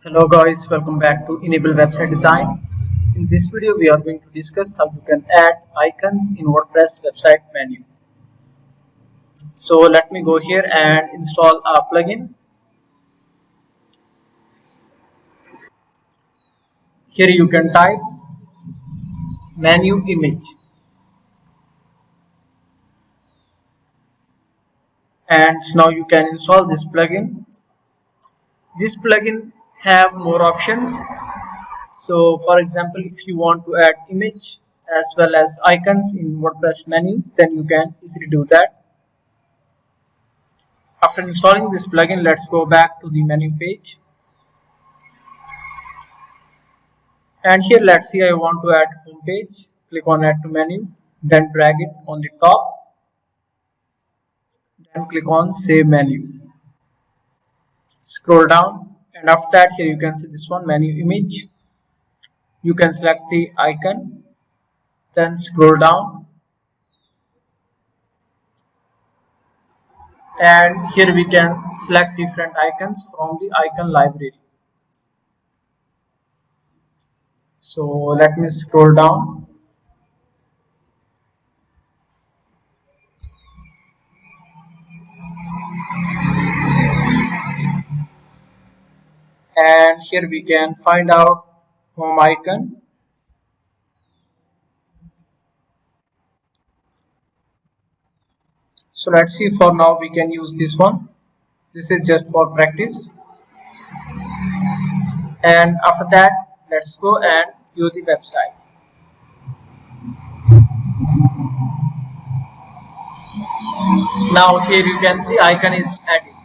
Hello guys, welcome back to Enable Website Design. In this video we are going to discuss how you can add icons in WordPress website menu. So let me go here and install a plugin. Here you can type menu image and now you can install this plugin. This plugin have more options. So for example, if you want to add image as well as icons in WordPress menu, then you can easily do that. After installing this plugin, let's go back to the menu page. And here let's see, I want to add home page. Click on add to menu, then drag it on the top, then click on save menu. Scroll down and after that here you can see this one, menu image. You can select the icon, then scroll down and here we can select different icons from the icon library. So let me scroll down. And here we can find out home icon. So let's see, for now we can use this one. This is just for practice. And after that, let's go and view the website. Now here you can see icon is added.